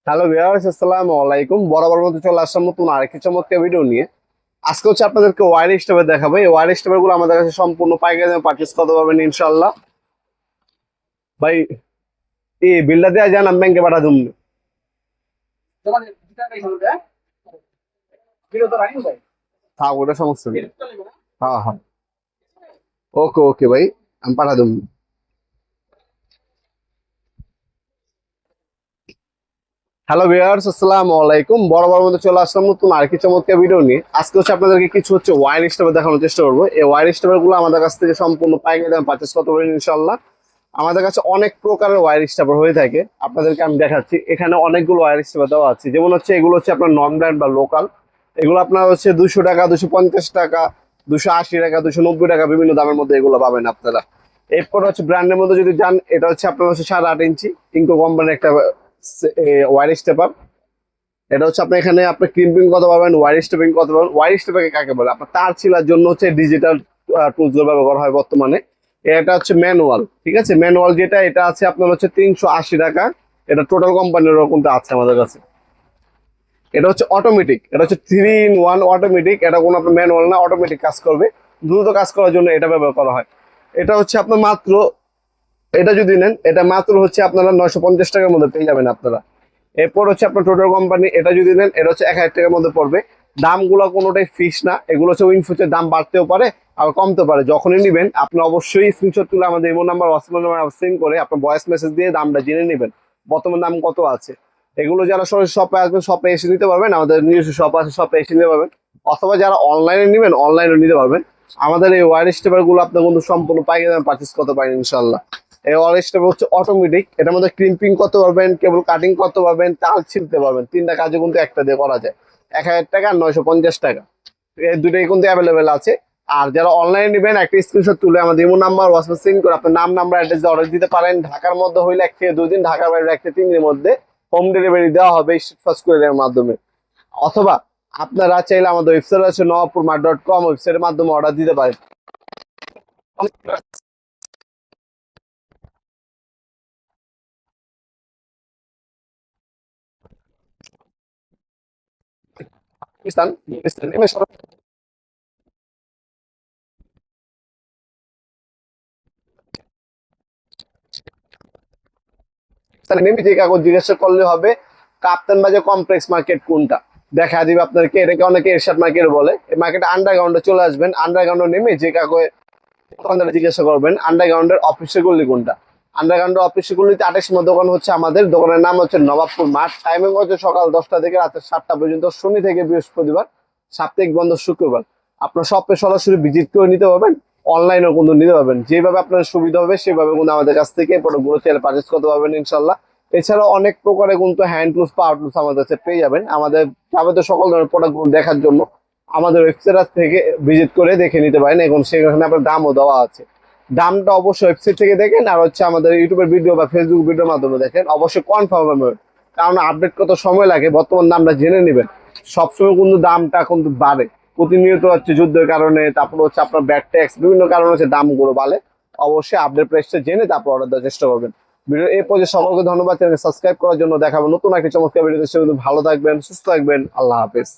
Hello viewers, আসসালামু আলাইকুম। বরাবর মতো চলে আসলাম নতুন আরেকটি চমৎকার ভিডিও নিয়ে। আজকে হচ্ছে আপনাদেরকে ওয়্যার স্টেপার দেখাবো। এই ওয়্যার স্টেপার গুলো আমাদের কাছে সম্পূর্ণ পাইকারি দামে পারচেজ করতে পারবেন ইনশাআল্লাহ। ভাই এই বিলটা দেয়া যান, আমি ব্যাংকে পাঠা দিন। থাক, ওটা সমস্যা নেই। হ্যাঁ হ্যাঁ, ওকে ওকে ভাই, আমি পাঠা দিন। হ্যালো ভিউয়ার্স, আসসালামু আলাইকুম। বরাবর মতো চলে আসলাম নতুন আরেকটি চমৎকার ভিডিও নিয়ে। আজকে হচ্ছে আপনাদেরকে কিছু ওয়্যার স্টেপার দেখানোর চেষ্টা করবো। এই ওয়্যার স্টেপার গুলো আমাদের কাছ থেকে সম্পূর্ণ পাইকারি দামে পারচেজ করতে পারবেন ইনশাআল্লাহ। আমাদের কাছে অনেক প্রকারের ওয়্যার স্টেপার হয়ে থাকে, আপনাদেরকে আমি দেখাচ্ছি। এখানে অনেকগুলো ওয়্যার স্টেপার দেওয়া আছে, যেমন হচ্ছে এগুলো হচ্ছে আপনার নন ব্র্যান্ড বা লোকাল। এগুলো আপনার হচ্ছে 200 টাকা, 250 টাকা, 280 টাকা, 290 টাকা, বিভিন্ন দামের মধ্যে এগুলো পাবেন আপনারা। এরপর হচ্ছে ব্র্যান্ডের মধ্যে যদি যান, এটা হচ্ছে আপনার হচ্ছে 8.5 ইঞ্চি ইনকো কোম্পানির একটা ওয়্যার স্টেপার। এটা হচ্ছে আপনি এখানে আপনি ক্রিম্পিং করতে পারবেন, ওয়্যার স্টেপিং করতে পারবেন। ওয়্যার স্টেপিং কাকে বলে? আপনার তার ছিলার জন্য হচ্ছে ডিজিটাল টুলস ব্যবহার হয় বর্তমানে। এটা হচ্ছে ম্যানুয়াল, ঠিক আছে? ম্যানুয়াল যেটা, এটা আছে আপনার হচ্ছে 380 টাকা। এটা টোটাল কোম্পানির কিন্তু আছে আমাদের কাছে। এটা হচ্ছে অটোমেটিক, এটা হচ্ছে 3 in 1 অটোমেটিক। এটা কোনো আপনার ম্যানুয়াল না, অটোমেটিক কাজ করবে। দ্রুত কাজ করার জন্য এটা ব্যবহার করা হয়। এটা হচ্ছে আপনার মাত্র, এটা যদি নেন, এটা মাত্র হচ্ছে আপনারা 950 টাকার মধ্যে পেয়ে যাবেন আপনারা। এরপর হচ্ছে আপনার টোটাল কোম্পানি, এটা যদি নেন, এটা হচ্ছে 1000 টাকার মধ্যে পড়বে। দামগুলো কোনোটাই ফিক্স না, এগুলো হচ্ছে উইন ফিউচার, দাম বাড়তেও পারে আবার কমতে পারে। যখনই নেবেন আপনি অবশ্যই স্ক্রিনশট তুলে আমাদের imo number, WhatsApp number send করে আপনার ভয়েস মেসেজ দিয়ে দামটা জেনে নেবেন, বর্তমান দাম কত আছে। এগুলো যারা সরাসরি শপে আসবেন, শপে এসে নিতে পারবেন, আমাদের নিজস্ব শপ আছে, শপে এসে নিতে পারবেন। অথবা যারা অনলাইনে নেবেন, অনলাইনে নিতে পারবেন। আমাদের এই ওয়্যার স্টেপার গুলো আপনি কিন্তু সম্পূর্ণ পাইকারি দামে পারচেজ করতে পারেন ইনশাল্লাহ। এই ওয়্যার স্টেপার হচ্ছে অটোমেটিক, এটার মধ্যে ক্রিম্পিং করতে পারবেন, কেবল কাটিং করতে পারবেন, তার ছিলতে পারবেন। তিনটা কাজে কিন্তু একটা দিয়ে করা যায়। 1000 টাকা আর 950 টাকা, এই দুটোই কিন্তু অ্যাভেলেবেল আছে। আর যারা অনলাইনে নেবেন, একটা স্ক্রিনশট তুলে আমাদের ইমো নাম্বার, হোয়াটসঅ্যাপ সেন্ড করে আপনার নাম, নাম্বার, অ্যাড্রেস দিয়ে অর্ডার দিতে পারেন। ঢাকার মধ্যে হইলে 1 থেকে 2 দিন, ঢাকার বাইরে 1 থেকে 3 দিনের মধ্যে হোম ডেলিভারি দেওয়া হবে স্ট্রিট ফাস্ট কুরিয়ারের মাধ্যমে। অথবা আপনারা চাইলে আমাদের ওয়েবসাইট আছে nawapurmart.com, ওয়েবসাইটের মাধ্যমে অর্ডার দিতে পারেন। পাকিস্তান নেমে যে কাগজ জিজ্ঞাসা করলে হবে কাপ্তান বাজার কমপ্লেক্স মার্কেট কোনটা, দেখা দিবে আপনাদেরকে। এটাকে অনেকে এরশাদ মার্কেট বলে। এই মার্কেট আন্ডারগ্রাউন্ডে চলে আসবেন, আন্ডারগ্রাউন্ডে নেমে যে কাগজ দোকানদার জিজ্ঞাসা করবেন আন্ডারগ্রাউন্ডের অফিসে গুলি কোনটা। আন্ডারগ্রাউন্ডের অফিসে গুলিতে 28 নম্বর দোকান হচ্ছে আমাদের। দোকানের নাম হচ্ছে নবাবপুর মাঠ। টাইমিং হচ্ছে সকাল 10টা থেকে রাতের 7টা পর্যন্ত, শনি থেকে বৃহস্পতিবার, সাপ্তাহিক বন্ধ শুক্রবার। আপনার শপে সরাসরি ভিজিট করে নিতে পারবেন, অনলাইনেও কিন্তু নিতে পারবেন। যেভাবে আপনার সুবিধা হবে সেভাবে কিন্তু আমাদের কাছ থেকে প্রোডাক্টগুলো চাইলে পারচেজ করতে পারবেন ইনশাল্লাহ। এছাড়াও অনেক প্রকারের কিন্তু হ্যান্ড টুলস, পাওয়ার টুলস আমাদের কাছে পেয়ে যাবেন। আমাদের যাবতীয় সকল ধরনের প্রোডাক্টগুলো দেখার জন্য আমাদের ওয়েবসাইট থেকে ভিজিট করে দেখে নিতে পারেন। এখন সেখানে আপনার দামও দেওয়া আছে। দামটা অবশ্যই ওয়েবসাইট থেকে দেখেন, আর হচ্ছে আমাদের ইউটিউবের ভিডিও বা ফেসবুক ভিডিওর মাধ্যমে দেখেন। অবশ্যই কনফার্ম হবে, কারণ আপডেট কত সময় লাগে, বর্তমান দামটা জেনে নেবেন। সবসময় কিন্তু দামটা কিন্তু বাড়ে প্রতিনিয়ত, হচ্ছে যুদ্ধের কারণে, তারপর হচ্ছে আপনার ব্যাড ট্যাক্স, বিভিন্ন কারণে হচ্ছে দামগুলো বাড়ে। অবশ্যই আপডেট প্রাইসটা জেনে তারপর অর্ডার দেওয়ার চেষ্টা করবেন। ভিডিও এই পর্যায়ে সকলকে ধন্যবাদ, চ্যানেল সাবস্ক্রাইব করার জন্য। দেখাবো নতুন একটি চমৎকার ভিডিও। ভালো থাকবেন, সুস্থ থাকবেন, আল্লাহ হাফেজ।